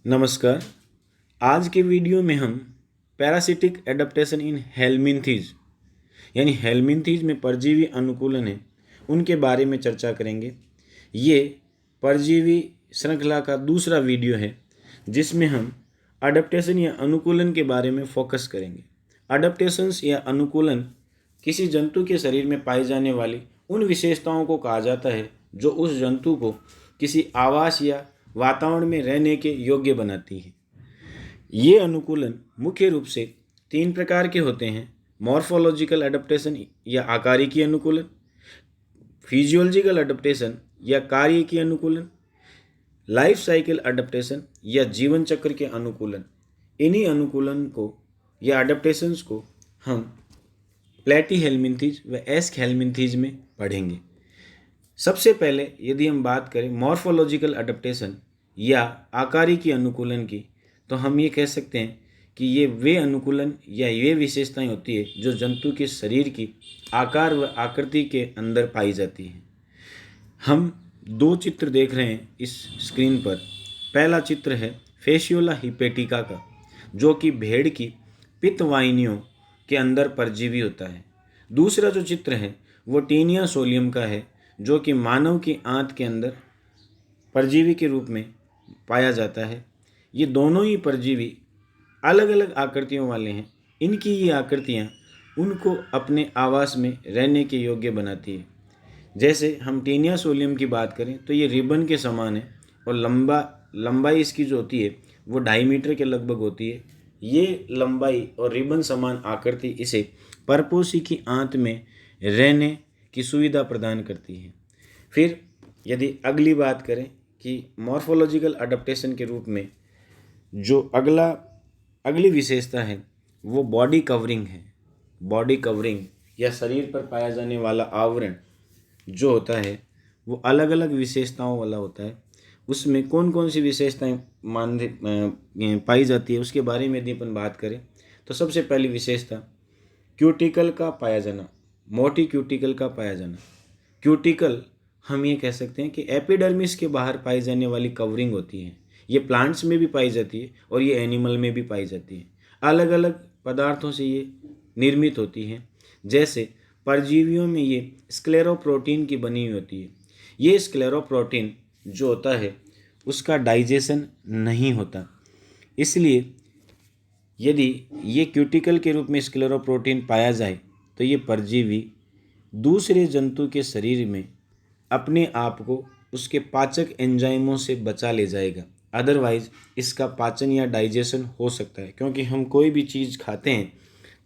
नमस्कार। आज के वीडियो में हम पैरासिटिक एडाप्टेशन इन हेलमिंथीज यानी हेलमिंथीज में परजीवी अनुकूलन है उनके बारे में चर्चा करेंगे। ये परजीवी श्रृंखला का दूसरा वीडियो है जिसमें हम अडेप्टेशन या अनुकूलन के बारे में फोकस करेंगे। अडेप्टेशंस या अनुकूलन किसी जंतु के शरीर में पाई जाने वाली उन विशेषताओं को कहा जाता है जो उस जंतु को किसी आवास या वातावरण में रहने के योग्य बनाती है। ये अनुकूलन मुख्य रूप से 3 प्रकार के होते हैं: मॉर्फोलॉजिकल अडेप्टेशन या आकारिकी अनुकूलन, फिजियोलॉजिकल अडेप्टेशन या कार्यिकी अनुकूलन, लाइफ साइकिल अडेप्टेशन या जीवन चक्र के अनुकूलन। इन्हीं अनुकूलन को या अडेप्टेशंस को हम प्लेटीहेल्मिंथीज व एस्कहेल्मिंथीज में पढ़ेंगे। सबसे पहले यदि हम बात करें मॉर्फोलॉजिकल अडेप्टेशन या आकारिकी अनुकूलन की, तो हम ये कह सकते हैं कि ये वे अनुकूलन या ये विशेषताएं होती है जो जंतु के शरीर की आकार व आकृति के अंदर पाई जाती हैं। हम 2 चित्र देख रहे हैं इस स्क्रीन पर। पहला चित्र है फेशियोला हिपेटिका का, जो कि भेड़ की पित्तवाहिनियों के अंदर परजीवी होता है। दूसरा जो चित्र है वो टीनिया सोलियम का है, जो कि मानव की आंत के अंदर परजीवी के रूप में पाया जाता है। ये दोनों ही परजीवी अलग अलग आकृतियों वाले हैं। इनकी ये आकृतियाँ उनको अपने आवास में रहने के योग्य बनाती है। जैसे हम टीनिया सोलियम की बात करें तो ये रिबन के समान है और लंबाई इसकी जो होती है वो 2.5 मीटर के लगभग होती है। ये लंबाई और रिबन समान आकृति इसे परपोषी की आंत में रहने की सुविधा प्रदान करती है। फिर यदि अगली बात करें कि मॉर्फोलॉजिकल अडेप्टेशन के रूप में जो अगली विशेषता है वो बॉडी कवरिंग है। बॉडी कवरिंग या शरीर पर पाया जाने वाला आवरण जो होता है वो अलग अलग विशेषताओं वाला होता है। उसमें कौन कौन सी विशेषताएं पाई जाती है उसके बारे में यदि अपन बात करें तो सबसे पहली विशेषता क्यूटिकल का पाया जाना, मोटी क्यूटिकल का पाया जाना। क्यूटिकल हम ये कह सकते हैं कि एपिडर्मिस के बाहर पाई जाने वाली कवरिंग होती है। ये प्लांट्स में भी पाई जाती है और ये एनिमल में भी पाई जाती है। अलग अलग पदार्थों से ये निर्मित होती है। जैसे परजीवियों में ये स्क्लेरोप्रोटीन की बनी हुई होती है। ये स्क्लेरोप्रोटीन जो होता है उसका डाइजेशन नहीं होता, इसलिए यदि ये क्यूटिकल के रूप में स्क्लेरोप्रोटीन पाया जाए तो ये परजीवी दूसरे जंतु के शरीर में अपने आप को उसके पाचक एंजाइमों से बचा ले जाएगा। अदरवाइज इसका पाचन या डाइजेशन हो सकता है, क्योंकि हम कोई भी चीज़ खाते हैं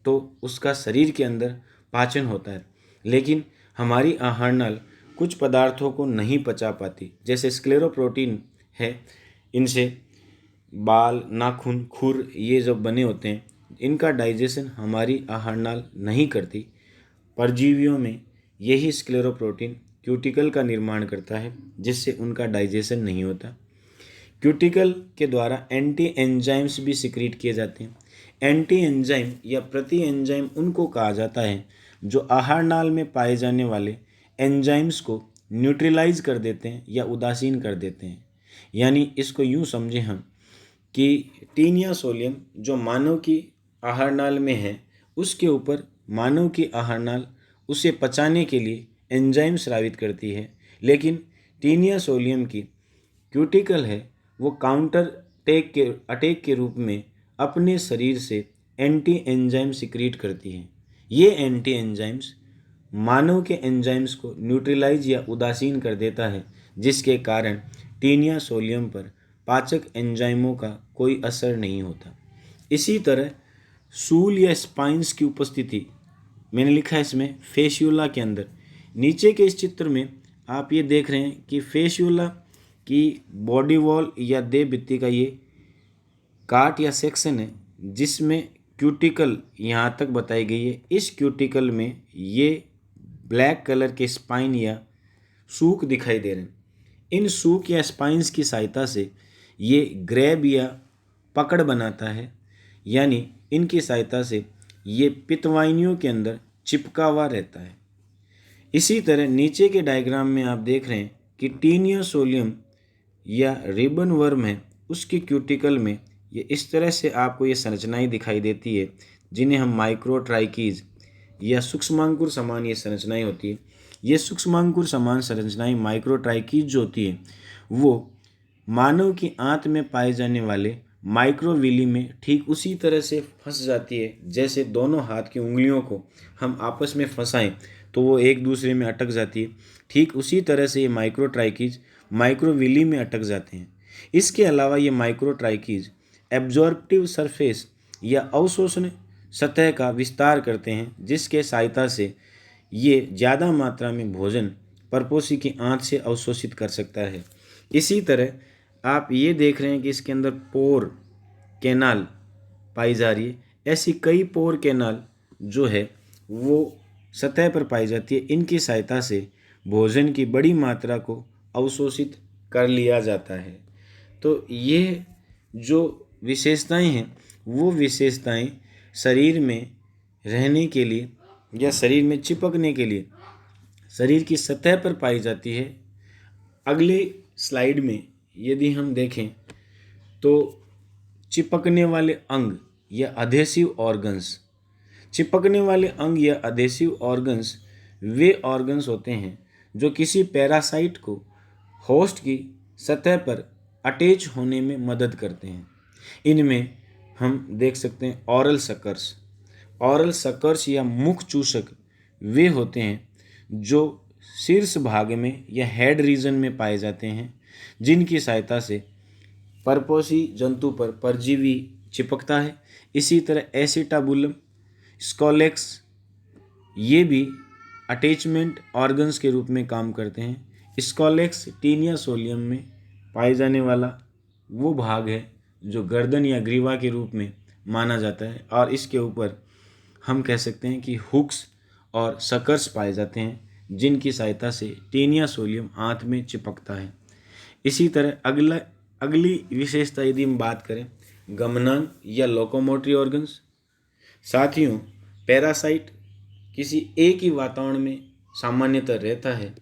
तो उसका शरीर के अंदर पाचन होता है, लेकिन हमारी आहार नाल कुछ पदार्थों को नहीं पचा पाती। जैसे स्क्लेरोप्रोटीन है, इनसे बाल, नाखून, खुर ये जो बने होते हैं इनका डाइजेशन हमारी आहार नाल नहीं करती। परजीवियों में यही स्क्लेरोप्रोटीन क्यूटिकल का निर्माण करता है, जिससे उनका डाइजेशन नहीं होता। क्यूटिकल के द्वारा एंटी एंजाइम्स भी सिक्रीट किए जाते हैं। एंटी एंजाइम या प्रति एंजाइम उनको कहा जाता है जो आहार नाल में पाए जाने वाले एंजाइम्स को न्यूट्रलाइज कर देते हैं या उदासीन कर देते हैं। यानी इसको यूँ समझें हम कि टीनिया सोलियम जो मानव की आहार नाल में है उसके ऊपर मानव की आहार नाल उसे पचाने के लिए एंजाइम स्रावित करती है, लेकिन टीनिया सोलियम की क्यूटिकल है वो काउंटर अटैक के रूप में अपने शरीर से एंटी एंजाइम सिक्रीट करती है। ये एंटी एंजाइम्स मानव के एंजाइम्स को न्यूट्रलाइज या उदासीन कर देता है, जिसके कारण टीनिया सोलियम पर पाचक एंजाइमों का कोई असर नहीं होता। इसी तरह सूल या स्पाइंस की उपस्थिति मैंने लिखा है इसमें फेशियोला के अंदर। नीचे के इस चित्र में आप ये देख रहे हैं कि फेशियोला की बॉडी वॉल या देह भित्ति का ये काट या सेक्शन है जिसमें क्यूटिकल यहाँ तक बताई गई है। इस क्यूटिकल में ये ब्लैक कलर के स्पाइन या सूक दिखाई दे रहे हैं। इन सूक या स्पाइंस की सहायता से ये ग्रैब या पकड़ बनाता है, यानी इनकी सहायता से ये पित्तवाहिनियों के अंदर चिपका हुआ रहता है। इसी तरह नीचे के डायग्राम में आप देख रहे हैं कि टीनिया सोलियम या रिबन वर्म है उसके क्यूटिकल में ये इस तरह से आपको ये संरचनाएं दिखाई देती है, जिन्हें हम माइक्रोट्राइकीज या सूक्ष्मांकुर समान ये संरचनाएं होती है। ये सूक्ष्मांकुर समान संरचनाएं माइक्रोट्राइकीज जो होती है वो मानव की आंत में पाए जाने वाले माइक्रोविली में ठीक उसी तरह से फंस जाती है जैसे दोनों हाथ की उंगलियों को हम आपस में फंसाएं तो वो एक दूसरे में अटक जाती है। ठीक उसी तरह से ये माइक्रोट्राइकीज माइक्रोविली में अटक जाते हैं। इसके अलावा ये माइक्रोट्राइकीज एब्जॉर्प्टिव सरफेस या अवशोषण सतह का विस्तार करते हैं, जिसके सहायता से ये ज़्यादा मात्रा में भोजन परपोषी की आंत से अवशोषित कर सकता है। इसी तरह आप ये देख रहे हैं कि इसके अंदर पोर कैनाल पाई जा रही है। ऐसी कई पोर कैनाल जो है वो सतह पर पाई जाती है। इनकी सहायता से भोजन की बड़ी मात्रा को अवशोषित कर लिया जाता है। तो ये जो विशेषताएं हैं वो विशेषताएं शरीर में रहने के लिए या शरीर में चिपकने के लिए शरीर की सतह पर पाई जाती है। अगले स्लाइड में यदि हम देखें तो चिपकने वाले अंग या अधेसिव ऑर्गन्स, चिपकने वाले अंग या अधेसिव ऑर्गन्स वे ऑर्गन्स होते हैं जो किसी पैरासाइट को होस्ट की सतह पर अटैच होने में मदद करते हैं। इनमें हम देख सकते हैं ऑरल सकर्स या मुख चूसक वे होते हैं जो शीर्ष भाग में या हेड रीजन में पाए जाते हैं, जिनकी सहायता से परपोषी जंतु पर परजीवी चिपकता है। इसी तरह एसिटाबुलम, स्कोलेक्स ये भी अटैचमेंट ऑर्गन्स के रूप में काम करते हैं। स्कोलेक्स टीनिया सोलियम में पाए जाने वाला वो भाग है जो गर्दन या ग्रीवा के रूप में माना जाता है और इसके ऊपर हम कह सकते हैं कि हुक्स और सकर्स पाए जाते हैं, जिनकी सहायता से टीनिया सोलियम आंत में चिपकता है। इसी तरह अगली विशेषता यदि हम बात करें गमनांग या लोकोमोटरी ऑर्गन्स। साथियों, पैरासाइट किसी एक ही वातावरण में सामान्यतः रहता है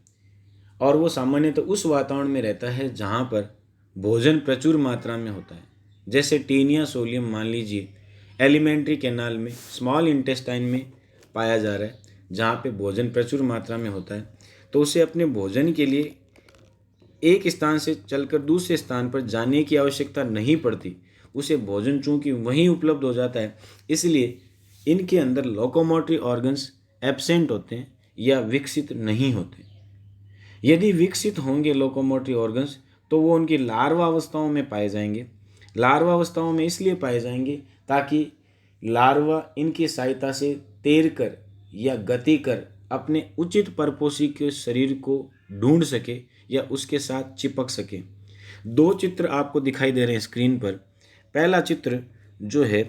और वो सामान्यतः उस वातावरण में रहता है जहाँ पर भोजन प्रचुर मात्रा में होता है। जैसे टीनिया सोलियम मान लीजिए एलिमेंट्री कैनाल में स्मॉल इंटेस्टाइन में पाया जा रहा है, जहाँ पे भोजन प्रचुर मात्रा में होता है, तो उसे अपने भोजन के लिए एक स्थान से चलकर दूसरे स्थान पर जाने की आवश्यकता नहीं पड़ती। उसे भोजन चूँकि वहीं उपलब्ध हो जाता है, इसलिए इनके अंदर लोकोमोटरी ऑर्गन्स एब्सेंट होते हैं या विकसित नहीं होते। यदि विकसित होंगे लोकोमोटरी ऑर्गन्स तो वो उनकी लार्वा अवस्थाओं में पाए जाएंगे। लार्वा अवस्थाओं में इसलिए पाए जाएंगे ताकि लार्वा इनकी सहायता से तैरकर या गति कर अपने उचित परपोषी के शरीर को ढूंढ सके या उसके साथ चिपक सके। दो चित्र आपको दिखाई दे रहे हैं स्क्रीन पर। पहला चित्र जो है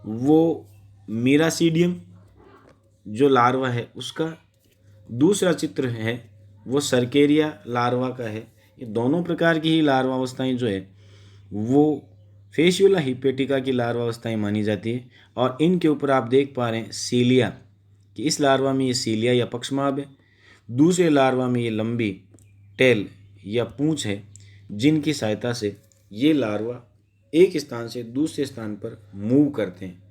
वो मीरासीडियम जो लार्वा है उसका, दूसरा चित्र है वो सर्केरिया लार्वा का है। ये दोनों प्रकार की ही लार्वा अवस्थाएँ जो है वो फेशियोला हिपेटिका की लार्वा अवस्थाएँ मानी जाती है। और इनके ऊपर आप देख पा रहे हैं सीलिया कि इस लार्वा में ये सीलिया या पक्षमाभ है, दूसरे लार्वा में ये लंबी टेल या पूंछ है, जिनकी सहायता से ये लार्वा एक स्थान से दूसरे स्थान पर मूव करते हैं।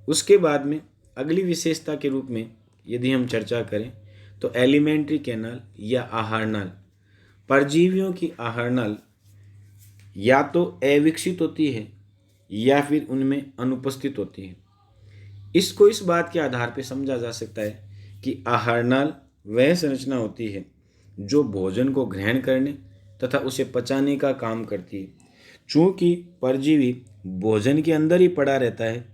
उसके बाद में अगली विशेषता के रूप में यदि हम चर्चा करें तो एलिमेंट्री कैनाल या आहार नाल। परजीवियों की आहार नाल या तो अविकसित होती है या फिर उनमें अनुपस्थित होती है। इसको इस बात के आधार पर समझा जा सकता है कि आहार नाल वह संरचना होती है जो भोजन को ग्रहण करने तथा उसे पचाने का काम करती है। चूँकि परजीवी भोजन के अंदर ही पड़ा रहता है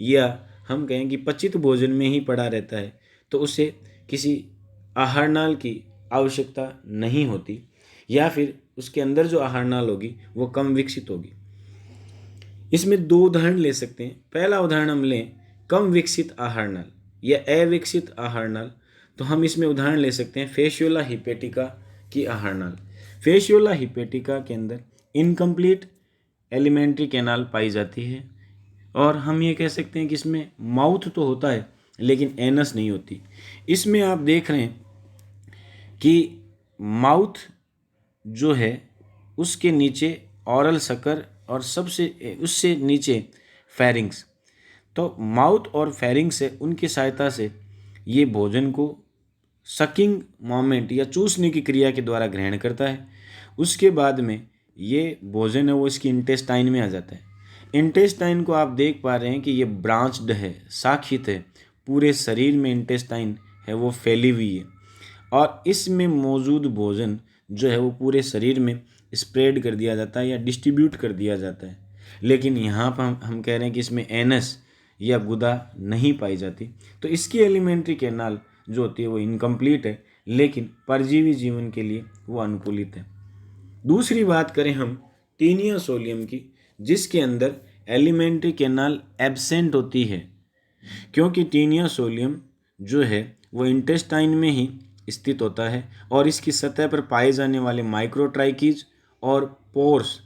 या हम कहें कि पचित भोजन में ही पड़ा रहता है, तो उसे किसी आहार नाल की आवश्यकता नहीं होती या फिर उसके अंदर जो आहार नाल होगी वो कम विकसित होगी। इसमें दो उदाहरण ले सकते हैं। पहला उदाहरण हम लें कम विकसित आहार नाल या अविकसित आहार नाल, तो हम इसमें उदाहरण ले सकते हैं फेशियोला हिपेटिका की आहार नाल। फेशियोला हिपेटिका के अंदर इनकम्प्लीट एलिमेंट्री कैनाल पाई जाती है और हम ये कह सकते हैं कि इसमें माउथ तो होता है लेकिन एनस नहीं होती। इसमें आप देख रहे हैं कि माउथ जो है उसके नीचे ऑरल सकर और सबसे उससे नीचे फेरिंग्स। तो माउथ और फेरिंग्स है, उनकी सहायता से ये भोजन को सकिंग मोमेंट या चूसने की क्रिया के द्वारा ग्रहण करता है। उसके बाद में ये भोजन है वो इसकी इंटेस्टाइन में आ जाता है। इंटेस्टाइन को आप देख पा रहे हैं कि ये ब्रांच्ड है, शाखित है, पूरे शरीर में इंटेस्टाइन है वो फैली हुई है और इसमें मौजूद भोजन जो है वो पूरे शरीर में स्प्रेड कर दिया जाता है या डिस्ट्रीब्यूट कर दिया जाता है। लेकिन यहाँ पर हम कह रहे हैं कि इसमें एनस या गुदा नहीं पाई जाती, तो इसकी एलिमेंट्री कैनाल जो होती है वो इनकम्प्लीट है, लेकिन परजीवी जीवन के लिए वो अनुकूलित है। दूसरी बात करें हम टीनिया सोलियम की, जिसके अंदर एलिमेंट्री कैनाल एब्सेंट होती है, क्योंकि टीनिया सोलियम जो है वो इंटेस्टाइन में ही स्थित होता है और इसकी सतह पर पाए जाने वाले माइक्रोट्राइकीज और पोर्स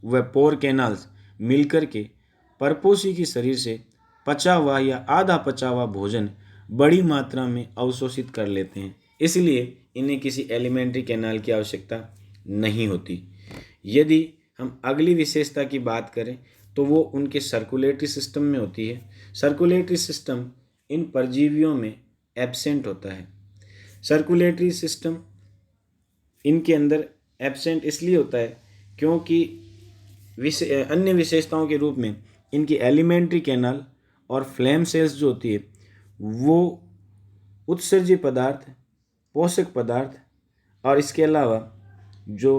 व पोर कैनाल्स मिलकर के परपोषी की शरीर से पचा हुआ या आधा पचा हुआ भोजन बड़ी मात्रा में अवशोषित कर लेते हैं, इसलिए इन्हें किसी एलिमेंट्री कैनाल की आवश्यकता नहीं होती। यदि हम अगली विशेषता की बात करें तो वो उनके सर्कुलेटरी सिस्टम में होती है। सर्कुलेटरी सिस्टम इन परजीवियों में एब्सेंट होता है। सर्कुलेटरी सिस्टम इनके अंदर एब्सेंट इसलिए होता है क्योंकि अन्य विशेषताओं के रूप में इनकी एलिमेंट्री कैनाल और फ्लेम सेल्स जो होती है वो उत्सर्जी पदार्थ, पोषक पदार्थ और इसके अलावा जो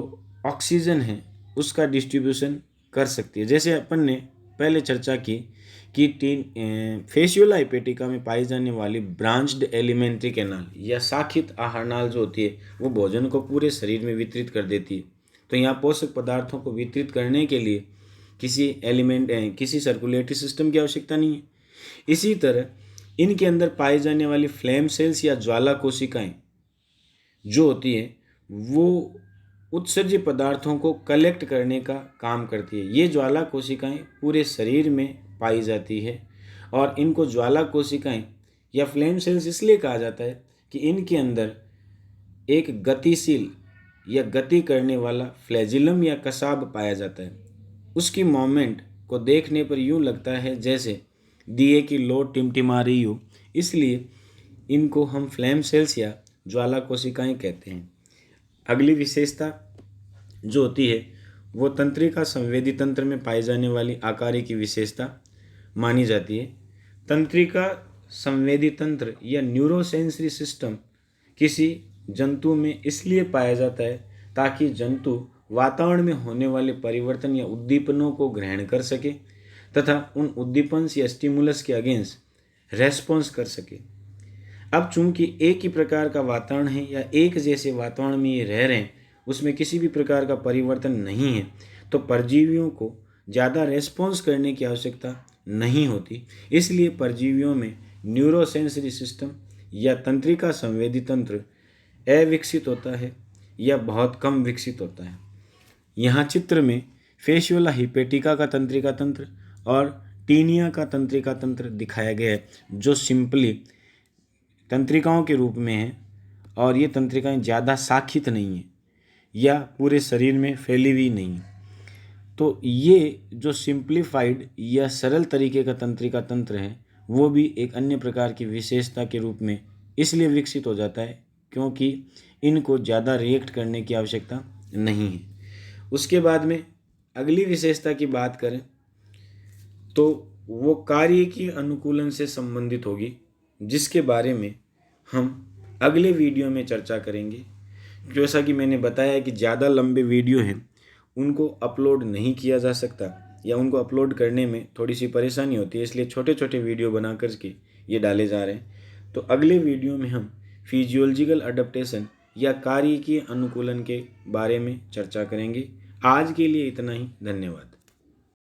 ऑक्सीजन है उसका डिस्ट्रीब्यूशन कर सकती है। जैसे अपन ने पहले चर्चा की कि फेसियोला हिपेटिका में पाई जाने वाली ब्रांच्ड एलिमेंट्री कैनाल या शाखित आहार नाल जो होती है वो भोजन को पूरे शरीर में वितरित कर देती है। तो यहाँ पोषक पदार्थों को वितरित करने के लिए किसी सर्कुलेटरी सिस्टम की आवश्यकता नहीं है। इसी तरह इनके अंदर पाए जाने वाली फ्लेम सेल्स या ज्वाला कोशिकाएं जो होती है वो उत्सर्जी पदार्थों को कलेक्ट करने का काम करती है। ये ज्वाला कोशिकाएं पूरे शरीर में पाई जाती है और इनको ज्वाला कोशिकाएं या फ्लेम सेल्स इसलिए कहा जाता है कि इनके अंदर एक गतिशील या गति करने वाला फ्लैजिलम या कसाब पाया जाता है। उसकी मोमेंट को देखने पर यूँ लगता है जैसे दिए की लो टिमटिमा रही हो, इसलिए इनको हम फ्लेम सेल्स या ज्वाला कोशिकाएं कहते हैं। अगली विशेषता जो होती है वो तंत्रिका संवेदी तंत्र में पाई जाने वाली आकारी की विशेषता मानी जाती है। तंत्रिका संवेदी तंत्र या न्यूरोसेंसरी सिस्टम किसी जंतु में इसलिए पाया जाता है ताकि जंतु वातावरण में होने वाले परिवर्तन या उद्दीपनों को ग्रहण कर सके तथा उन उद्दीपन या स्टिमुलस के अगेंस्ट रेस्पॉन्स कर सके। अब चूंकि एक ही प्रकार का वातावरण है या एक जैसे वातावरण में ये रह रहे हैं, उसमें किसी भी प्रकार का परिवर्तन नहीं है, तो परजीवियों को ज़्यादा रेस्पॉन्स करने की आवश्यकता नहीं होती। इसलिए परजीवियों में न्यूरोसेंसरी सिस्टम या तंत्रिका संवेदी तंत्र अविकसित होता है या बहुत कम विकसित होता है। यहाँ चित्र में फेसियोला हिपेटिका का तंत्रिका तंत्र और टीनिया का तंत्रिका तंत्र दिखाया गया है जो सिंपली तंत्रिकाओं के रूप में है और ये तंत्रिकाएं ज़्यादा शाखित नहीं हैं या पूरे शरीर में फैली हुई नहीं। तो ये जो सिंप्लीफाइड या सरल तरीके का तंत्रिका तंत्र है वो भी एक अन्य प्रकार की विशेषता के रूप में इसलिए विकसित हो जाता है क्योंकि इनको ज़्यादा रिएक्ट करने की आवश्यकता नहीं है। उसके बाद में अगली विशेषता की बात करें तो वो कार्य की अनुकूलन से संबंधित होगी, जिसके बारे में हम अगले वीडियो में चर्चा करेंगे। जैसा कि मैंने बताया कि ज़्यादा लंबे वीडियो हैं उनको अपलोड नहीं किया जा सकता या उनको अपलोड करने में थोड़ी सी परेशानी होती है, इसलिए छोटे छोटे वीडियो बना कर के ये डाले जा रहे हैं। तो अगले वीडियो में हम फिजियोलॉजिकल अडेप्टेशन या कार्य की अनुकूलन के बारे में चर्चा करेंगे। आज के लिए इतना ही, धन्यवाद।